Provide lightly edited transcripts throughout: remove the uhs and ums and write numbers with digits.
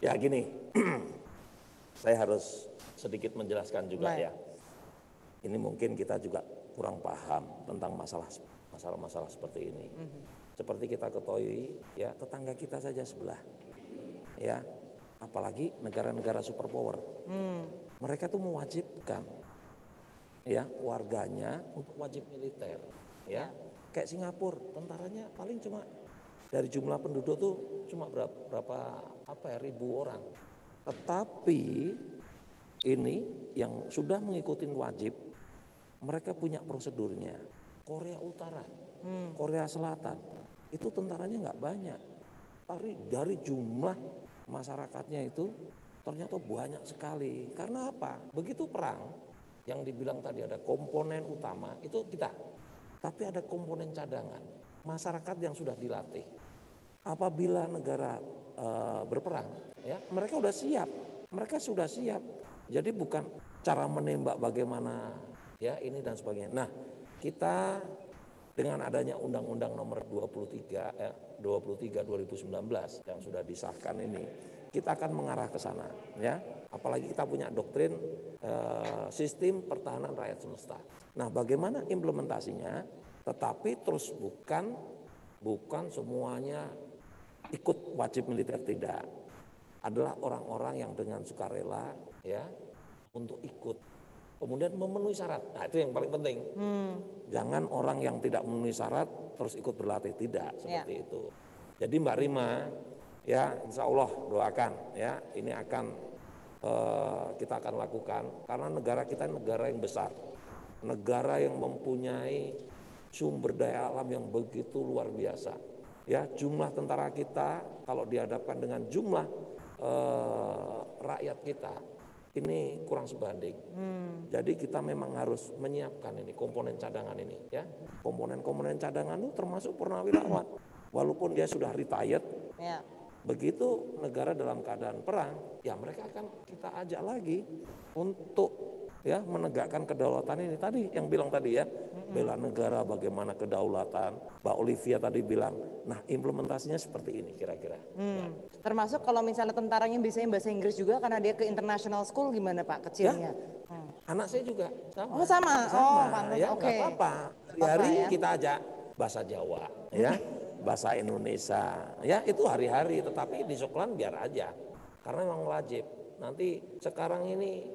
Ya gini, saya harus sedikit menjelaskan juga ya. Ini mungkin kita juga kurang paham tentang masalah-masalah seperti ini. Seperti kita ketahui ya, tetangga kita saja sebelah. Ya, apalagi negara-negara superpower. Mereka tuh mewajibkan ya warganya untuk wajib militer. Ya, kayak Singapura, tentaranya paling cuma dari jumlah penduduk tuh cuma berapa ribu orang. Tetapi ini yang sudah mengikuti wajib, mereka punya prosedurnya. Korea Utara, Korea Selatan, itu tentaranya nggak banyak. Tapi dari jumlah masyarakatnya itu ternyata banyak sekali. Karena apa? Begitu perang, yang dibilang tadi ada komponen utama, itu kita. Tapi ada komponen cadangan, masyarakat yang sudah dilatih. Apabila negara berperang, ya mereka sudah siap. Jadi bukan cara menembak bagaimana, ya ini dan sebagainya. Nah, kita dengan adanya Undang-Undang Nomor 23 2019 yang sudah disahkan ini, kita akan mengarah ke sana, ya. Apalagi kita punya doktrin sistem pertahanan rakyat semesta. Nah, bagaimana implementasinya? Tetapi terus bukan semuanya ikut wajib militer, tidak. Adalah orang-orang yang dengan sukarela ya untuk ikut. Kemudian memenuhi syarat. Nah, itu yang paling penting. Jangan orang yang tidak memenuhi syarat terus ikut berlatih, tidak seperti itu. Jadi Mbak Rima ya, insya Allah doakan ya, ini akan kita akan lakukan karena negara kita negara yang besar. Negara yang mempunyai sumber daya alam yang begitu luar biasa. Ya, jumlah tentara kita kalau dihadapkan dengan jumlah rakyat kita ini kurang sebanding. Jadi kita memang harus menyiapkan ini komponen cadangan ini ya. Komponen cadangan itu termasuk purnawirawan. Walaupun dia sudah retired, begitu negara dalam keadaan perang, ya mereka akan kita ajak lagi untuk ya menegakkan kedaulatan ini. Tadi yang bilang tadi ya, bela negara, bagaimana kedaulatan. Mbak Olivia tadi bilang, nah implementasinya seperti ini kira-kira. Nah. Termasuk kalau misalnya tentaranya biasanya bahasa Inggris juga karena dia ke international school, gimana Pak kecilnya? Ya, anak saya juga sama. Oh sama. Oh pantas. Ya, nggak apa-apa. Hari-hari kita ajak bahasa Jawa, ya, bahasa Indonesia, ya itu hari-hari. Tetapi di sekolah biar aja, karena memang wajib. Nanti sekarang ini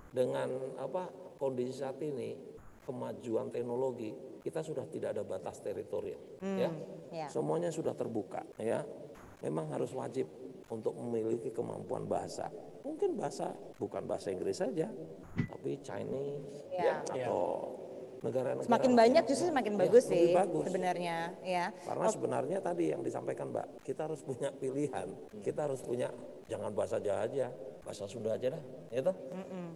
dengan kondisi saat ini, kemajuan teknologi, kita sudah tidak ada batas teritorial, ya. Semuanya sudah terbuka, ya. Memang harus wajib untuk memiliki kemampuan bahasa. Mungkin bukan bahasa Inggris saja, tapi Chinese, atau negara-negara. Semakin banyak justru semakin bagus sih sebenarnya, ya. Karena sebenarnya tadi yang disampaikan Mbak, kita harus punya pilihan, kita harus punya jangan bahasa Jawa aja, bahasa Sunda aja dah, gitu.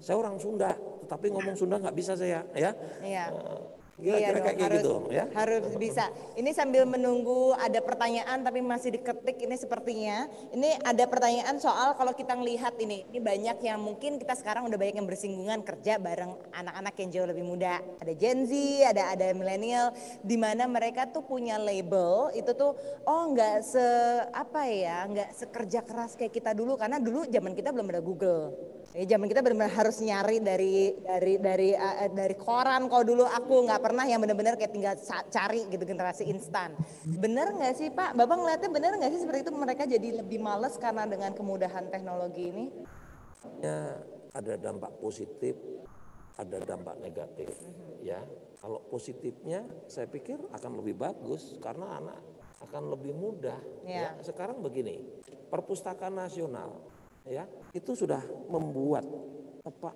Saya orang Sunda, tetapi ngomong Sunda nggak bisa saya, ya. Iya. Kira-kira kayak gitu, ya. Harus bisa. Ini sambil menunggu ada pertanyaan tapi masih diketik ini sepertinya. Ini ada pertanyaan soal kalau kita ngelihat ini banyak yang mungkin kita sekarang udah banyak yang bersinggungan kerja bareng anak-anak yang jauh lebih muda. Ada Gen Z, ada milenial, di mana mereka tuh punya label itu tuh nggak nggak sekerja keras kayak kita dulu, karena dulu zaman kita belum ada Google. Zaman kita benar-benar harus nyari dari koran. Kalau dulu aku nggak pernah yang benar-benar kayak tinggal cari gitu, generasi instan. Bener nggak sih Pak? Bapak ngeliatnya bener nggak sih seperti itu, mereka jadi lebih males karena dengan kemudahan teknologi ini? Ya, ada dampak positif, ada dampak negatif. Ya, kalau positifnya saya pikir akan lebih bagus karena anak akan lebih mudah. Ya, sekarang begini, Perpustakaan Nasional ya itu sudah membuat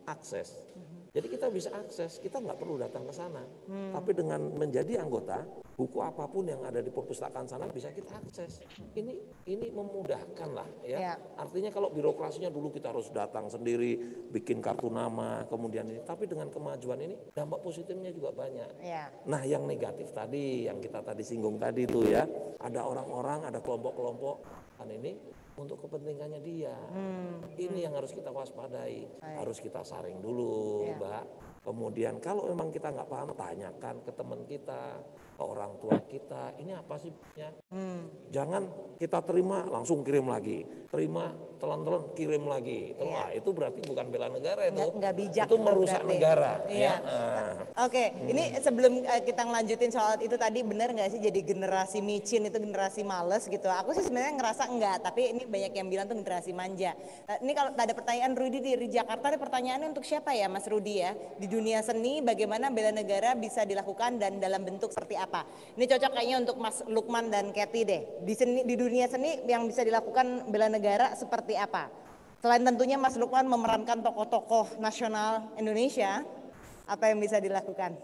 akses. Jadi kita bisa akses, kita nggak perlu datang ke sana. Tapi dengan menjadi anggota, buku apapun yang ada di perpustakaan sana bisa kita akses. Ini memudahkan lah ya. Artinya kalau birokrasinya dulu kita harus datang sendiri, bikin kartu nama, kemudian ini. Tapi dengan kemajuan ini dampak positifnya juga banyak. Nah yang negatif tadi, yang kita tadi singgung tadi itu ya, ada orang-orang, ada kelompok-kelompok kan ini untuk kepentingannya dia. Ini yang harus kita waspadai, harus kita saring dulu, Mbak. Kemudian kalau memang kita nggak paham, tanyakan ke teman kita, ke orang tua kita, ini apa sih punya? Jangan kita terima langsung kirim lagi, terima telan-telan kirim lagi. Wah, itu berarti bukan bela negara itu. Nggak bijak itu merusak berarti. negara. Iya. Ya. Oke, ini sebelum kita ngelanjutin soal itu tadi, benar nggak sih jadi generasi micin itu generasi males gitu? Aku sih sebenarnya ngerasa enggak, tapi ini banyak yang bilang tuh generasi manja. Ini kalau ada pertanyaan Rudi di Jakarta, ini pertanyaannya untuk siapa ya Mas Rudi ya? Di dunia seni bagaimana bela negara bisa dilakukan dan dalam bentuk seperti apa? Ini cocok kayaknya untuk Mas Lukman dan Kathy deh. Di dunia seni yang bisa dilakukan bela negara seperti apa? Selain tentunya Mas Lukman memerankan tokoh-tokoh nasional Indonesia, apa yang bisa dilakukan?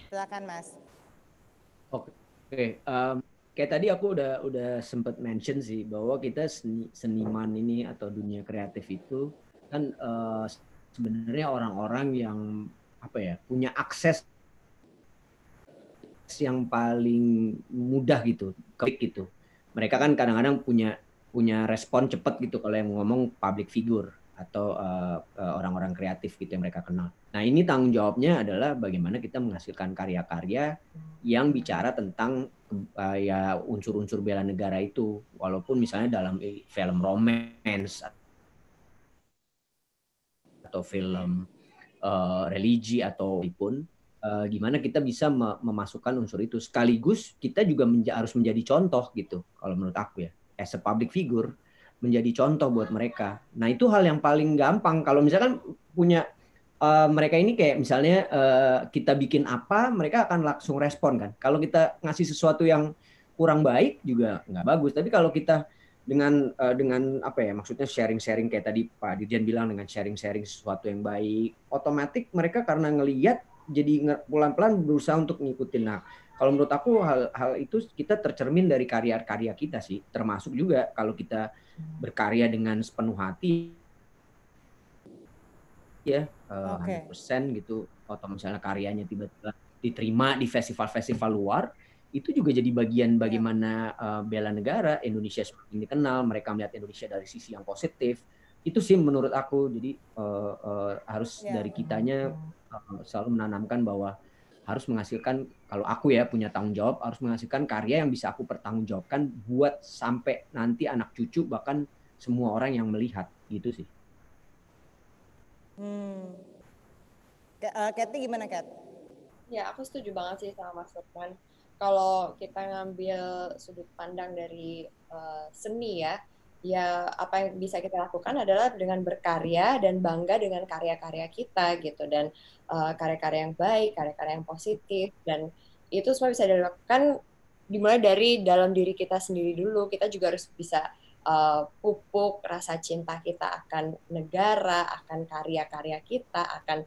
Silakan Mas. Oke, kayak tadi aku udah sempat mention sih bahwa kita seniman ini atau dunia kreatif itu kan sebenarnya orang-orang yang apa ya punya akses yang paling mudah gitu, klik gitu. Mereka kan kadang-kadang punya respon cepat gitu kalau yang ngomong public figure atau orang-orang kreatif gitu yang mereka kenal. Nah ini tanggung jawabnya adalah bagaimana kita menghasilkan karya-karya yang bicara tentang ya unsur-unsur bela negara itu, walaupun misalnya dalam film romance atau film religi atau pun gimana kita bisa memasukkan unsur itu, sekaligus kita juga harus menjadi contoh gitu kalau menurut aku ya, as a public figure menjadi contoh buat mereka. Nah itu hal yang paling gampang kalau misalkan punya mereka ini kayak misalnya kita bikin apa, mereka akan langsung respon kan. Kalau kita ngasih sesuatu yang kurang baik juga nggak bagus. Tapi kalau kita dengan apa ya, maksudnya sharing-sharing kayak tadi Pak Dirjen bilang, dengan sharing-sharing sesuatu yang baik, otomatis mereka karena ngelihat jadi pelan-pelan berusaha untuk ngikutin. Nah, kalau menurut aku hal itu kita tercermin dari karya-karya kita sih, termasuk juga kalau kita berkarya dengan sepenuh hati ya 100% gitu, atau misalnya karyanya tiba-tiba diterima di festival-festival luar, itu juga jadi bagian bagaimana bela negara Indonesia semakin dikenal, mereka melihat Indonesia dari sisi yang positif. Itu sih menurut aku. Jadi harus dari kitanya selalu menanamkan bahwa harus menghasilkan, kalau aku ya punya tanggung jawab, harus menghasilkan karya yang bisa aku pertanggungjawabkan buat sampai nanti anak cucu bahkan semua orang yang melihat gitu sih. Kathy gimana Kat? Ya aku setuju banget sih sama Mas Lukman. Kalau kita ngambil sudut pandang dari seni ya apa yang bisa kita lakukan adalah dengan berkarya dan bangga dengan karya-karya kita gitu, dan karya-karya yang baik, karya-karya yang positif, dan itu semua bisa dilakukan dimulai dari dalam diri kita sendiri dulu. Kita juga harus bisa pupuk rasa cinta kita akan negara, akan karya-karya kita, akan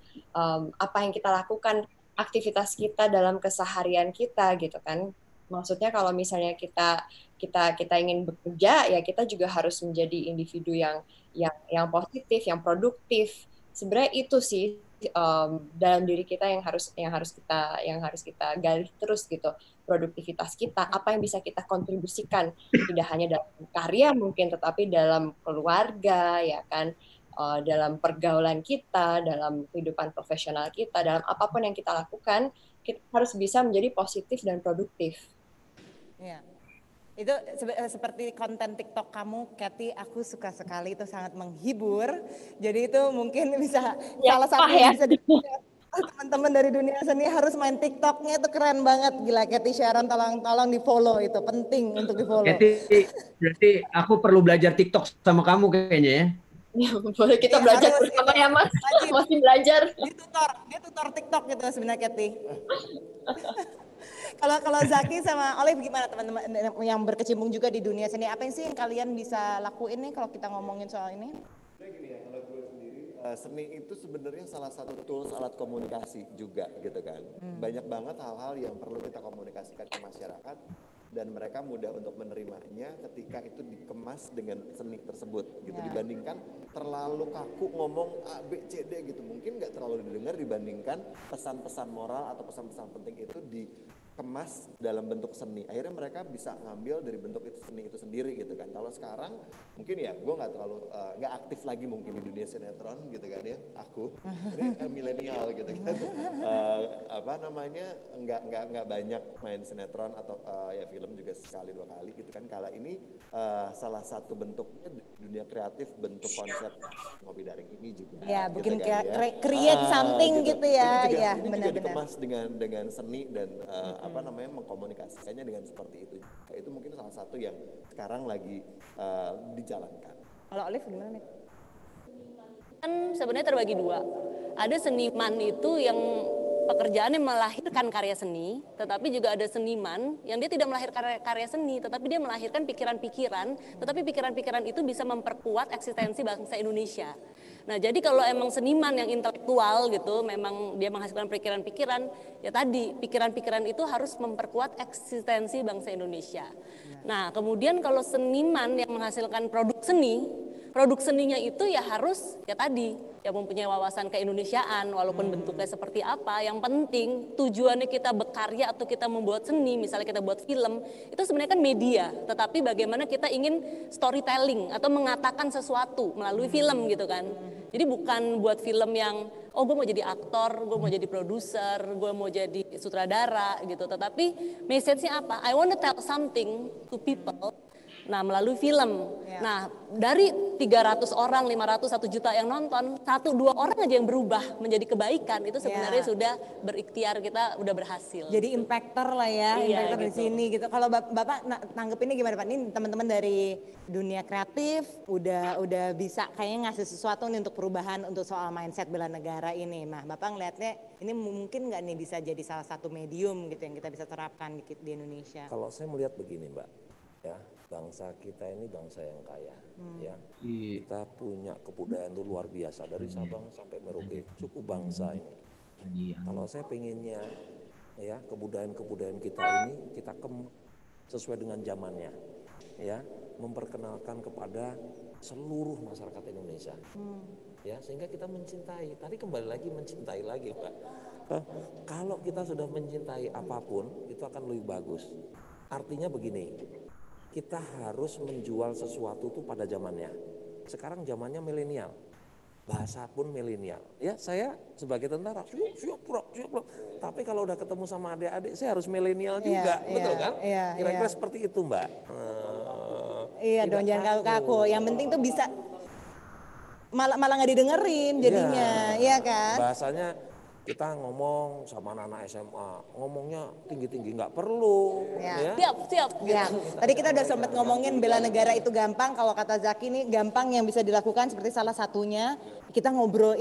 apa yang kita lakukan, aktivitas kita dalam keseharian kita gitu kan. Maksudnya kalau misalnya kita ingin bekerja, ya kita juga harus menjadi individu yang positif, yang produktif. Sebenarnya itu sih dalam diri kita yang harus kita gali terus gitu, produktivitas kita, apa yang bisa kita kontribusikan, tidak hanya dalam karya mungkin, tetapi dalam keluarga ya kan, dalam pergaulan kita, dalam kehidupan profesional kita, dalam apapun yang kita lakukan, kita harus bisa menjadi positif dan produktif. Ya. Itu seperti konten TikTok kamu, Kathy, aku suka sekali, itu sangat menghibur. Jadi itu mungkin bisa salah satu yang bisa teman-teman dari dunia seni harus main TikToknya, itu keren banget. Gila, Kathy Sharon, tolong di follow, itu penting untuk di follow. Kathy, berarti aku perlu belajar TikTok sama kamu kayaknya ya. Ya, boleh kita belajar bersama ya Mas. Masih belajar. Dia tutor TikTok gitu sebenarnya Kathy. Kalau Zaki sama Olive gimana teman-teman yang berkecimpung juga di dunia seni, apa sih yang kalian bisa lakuin nih kalau kita ngomongin soal ini? Gini ya, kalau gue sendiri, seni itu sebenarnya salah satu tools alat komunikasi juga gitu kan. Banyak banget hal-hal yang perlu kita komunikasikan ke masyarakat dan mereka mudah untuk menerimanya ketika itu dikemas dengan seni tersebut gitu. Dibandingkan terlalu kaku ngomong A, B, C, D gitu, mungkin nggak terlalu didengar dibandingkan pesan-pesan moral atau pesan-pesan penting itu kemas dalam bentuk seni. Akhirnya mereka bisa ngambil dari bentuk itu seni itu sendiri gitu kan. Kalau sekarang mungkin ya gue nggak terlalu nggak aktif lagi mungkin di dunia sinetron gitu kan ya. Aku ini milenial gitu kan. Apa namanya nggak banyak main sinetron atau ya film juga sekali 2 kali gitu kan. Kala ini salah satu bentuknya dunia kreatif, bentuk konsep Ngopi Daring ini juga. Ya, gitu bikin kan, create something gitu ya. Ini juga, Ya, ini juga benar-benar. dikemas dengan seni dan apa namanya mengkomunikasikannya dengan seperti itu. Itu mungkin salah satu yang sekarang lagi dijalankan. Kalau Olive gimana nih? Kan sebenarnya terbagi 2. Ada seniman itu yang pekerjaannya melahirkan karya seni, tetapi juga ada seniman yang dia tidak melahirkan karya seni, tetapi dia melahirkan pikiran-pikiran, tetapi pikiran-pikiran itu bisa memperkuat eksistensi bangsa Indonesia. Nah, jadi kalau emang seniman yang intelektual gitu, memang dia menghasilkan pikiran-pikiran, ya tadi pikiran-pikiran itu harus memperkuat eksistensi bangsa Indonesia. Nah, kemudian kalau seniman yang menghasilkan produk seninya itu ya harus ya tadi ya mempunyai wawasan keindonesiaan walaupun bentuknya seperti apa. Yang penting tujuannya kita berkarya atau kita membuat seni, misalnya kita buat film, itu sebenarnya kan media, tetapi bagaimana kita ingin storytelling atau mengatakan sesuatu melalui film gitu kan. Jadi bukan buat film yang oh gue mau jadi aktor, gue mau jadi produser, gue mau jadi sutradara gitu, tetapi message-nya apa? I want to tell something to people. Nah, melalui film. Nah, dari 300 orang, 500, 1 juta yang nonton, 1-2 orang aja yang berubah menjadi kebaikan, itu sebenarnya sudah berikhtiar, kita udah berhasil. Jadi impactor lah ya, Iya, impactor di gitu. sini gitu. Kalau Bapak nanggepinnya gimana Pak? Ini teman-teman dari dunia kreatif udah bisa kayaknya ngasih sesuatu nih untuk perubahan untuk soal mindset bela negara ini. Nah, Bapak ngeliatnya ini mungkin nggak nih bisa jadi salah satu medium gitu yang kita bisa terapkan di Indonesia? Kalau saya melihat begini Mbak, ya bangsa kita ini bangsa yang kaya, ya kita punya kebudayaan itu luar biasa dari Sabang sampai Merauke, suku bangsa ini. Kalau saya pengennya ya kebudayaan kita ini kita sesuai dengan zamannya, ya memperkenalkan kepada seluruh masyarakat Indonesia, ya sehingga kita mencintai. Tadi kembali lagi mencintai lagi Pak. Kalau kita sudah mencintai apapun itu akan lebih bagus. Artinya begini. Kita harus menjual sesuatu itu pada zamannya. Sekarang zamannya milenial, bahasa pun milenial. Ya saya sebagai tentara, siap. Tapi kalau udah ketemu sama adik-adik, saya harus milenial juga, betul kan? Kira-kira seperti itu Mbak. Iya dong, jangan kaku-kaku. Yang penting tuh bisa malah nggak didengerin jadinya, iya kan? Bahasanya kita ngomong sama anak-anak SMA, ngomongnya tinggi-tinggi nggak perlu. Ya. Siap. Ya, tadi kita udah sempat ngomongin bela negara itu gampang, kalau kata Zaki ini gampang yang bisa dilakukan seperti salah satunya kita ngobrol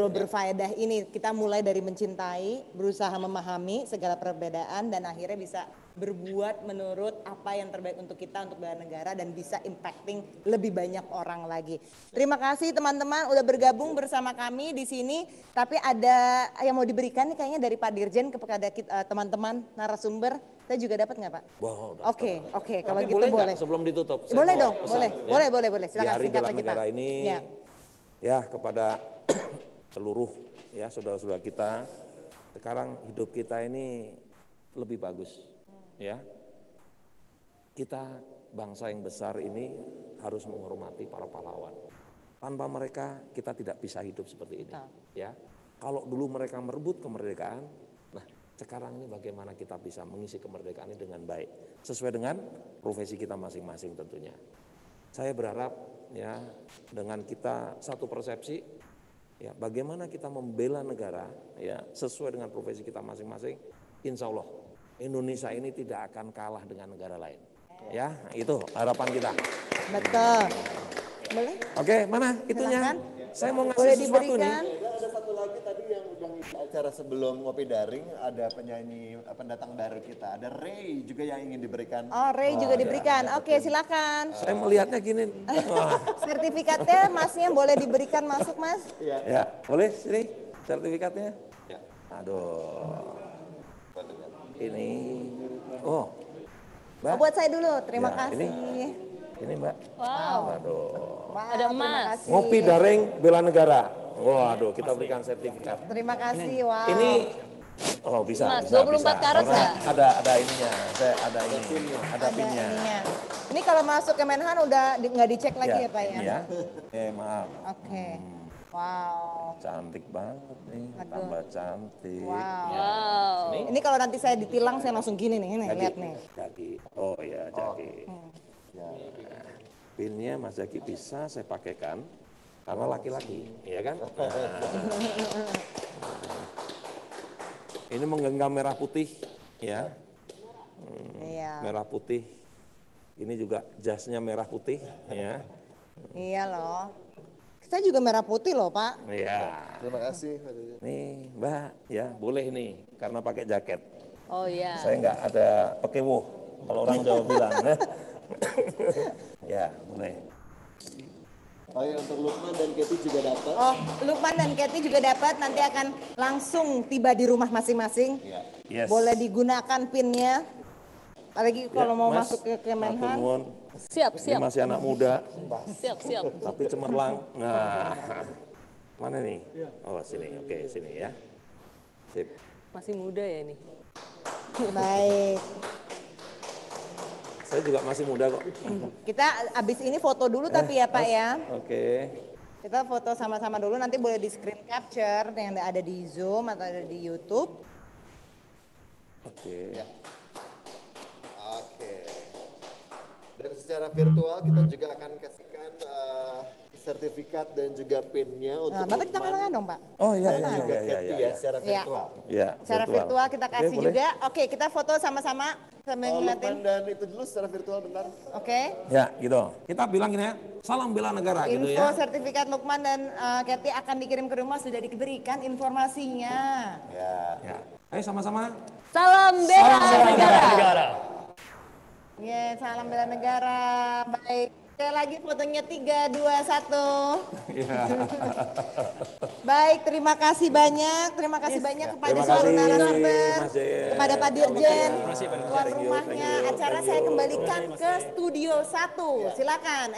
berfaedah ini, kita mulai dari mencintai, berusaha memahami segala perbedaan dan akhirnya bisa berbuat menurut apa yang terbaik untuk kita, untuk bela negara dan bisa impacting lebih banyak orang lagi. Terima kasih teman-teman udah bergabung bersama kami di sini, tapi ada yang mau diberikan nih kayaknya dari Pak Dirjen kepada teman-teman narasumber. Saya juga dapat nggak Pak? Wow, Oke, kalau tapi gitu boleh. Sebelum ditutup. Boleh saya dong, mau pesan, boleh. Di Silakan Hari singkat Bela lagi Pak. Negara ini, ya kepada seluruh ya saudara-saudara kita, sekarang hidup kita ini lebih bagus, ya. Kita bangsa yang besar ini harus menghormati para pahlawan. Tanpa mereka kita tidak bisa hidup seperti ini, ya. Kalau dulu mereka merebut kemerdekaan, nah sekarang ini bagaimana kita bisa mengisi kemerdekaan ini dengan baik, sesuai dengan profesi kita masing-masing tentunya. Saya berharap ya dengan kita satu persepsi, ya bagaimana kita membela negara, ya sesuai dengan profesi kita masing-masing, insya Allah Indonesia ini tidak akan kalah dengan negara lain. Ya itu harapan kita. Betul. Boleh? Oke, mana itunya? Silakan. Saya mau ngasih Boleh sesuatu nih. diberikan? Ada satu lagi tadi yang udah ngisi acara sebelum Ngopi Daring, ada penyanyi pendatang baru kita, ada Ray juga yang ingin diberikan. Oh, Ray juga diberikan. Oke, silakan. Saya melihatnya gini. Wah. Sertifikatnya Masnya boleh diberikan masuk Mas? Ya, boleh sini sertifikatnya. Ya. Aduh. Ini. Oh. Mbak. Oh, buat saya dulu. Terima Ya, kasih. Ini Mbak. Wow. Aduh. Wah, Ada terima emas. kasih. Ngopi Daring Bela Negara. Waduh, kita berikan sertifikat. Terima kasih. Wow. Ini Oh bisa, Mas, bisa, 24 bisa. karat Karena nggak? ada ininya, saya ada ini, ada pinnya. ininya. Ini kalau masuk ke Menhan udah nggak dicek lagi ya Pak ya? Ini ya. Maaf. Oke. Wow. Cantik banget nih, Aduh. tambah cantik. Wow. Wow. Ini kalau nanti saya ditilang saya langsung gini nih, Jaki, lihat nih. Jaki. Oh ya, Jaki. Ya. Pinnya Mas Jaki bisa saya pakaikan karena laki-laki, ya kan? Ini menggenggam merah putih, ya. Iya. Merah putih. Ini juga jasnya merah putih, ya. Iya loh. Saya juga merah putih loh Pak. Iya. Terima kasih. Pak Dede. Nih, Mbak, ya boleh nih karena pakai jaket. Oh iya. Saya nggak ada pekewo, kalau orang Jawa bilang. Ya, boleh. Oh ya, untuk Lukman dan Katie juga dapat. Oh, Lukman dan Katie juga dapat, nanti akan langsung tiba di rumah masing-masing. Yes. Boleh digunakan pinnya. Apalagi kalau mau Mas, masuk ke Kemenhan. matur nuwun. Siap, Ini siap. masih anak muda, Siap, siap. tapi cemerlang. Nah, mana nih? Oh sini, oke sini ya. Sip. Masih muda ya ini. Baik. Saya juga masih muda kok. Kita abis ini foto dulu tapi ya Pak ya. Oke. Kita foto sama-sama dulu, nanti boleh di screen capture yang ada di Zoom atau ada di YouTube. Oke. Oke. Dan secara virtual kita juga akan kasihkan sertifikat dan juga PIN-nya untuk Nah, Bapak kita Lukman tangan dong Pak. Oh iya, dan iya, juga iya, Katie iya, ya iya. secara Iya. virtual. Ya, Secara virtual kita Oke, kasih boleh. juga. Oke, kita foto sama-sama sambil Oh, ngeliatin. Lukman dan itu dulu secara virtual bentar. Oke. Ya, gitu. Kita bilang gini ya, salam bela negara gitu Info ya. sertifikat Lukman dan Katie akan dikirim ke rumah, sudah diberikan informasinya. Ya. Ayo sama-sama. Salam bela negara. Ya, salam bela negara. Baik. Sekali lagi fotonya 3, 2, 1. Baik, terima kasih banyak. Terima kasih banyak kepada Terima seluruh kasih, narasumber, Mas Jen. kepada Pak Dirjen, tuan Thank you, rumahnya. thank you, Acara thank saya you. kembalikan ke studio 1. Silakan.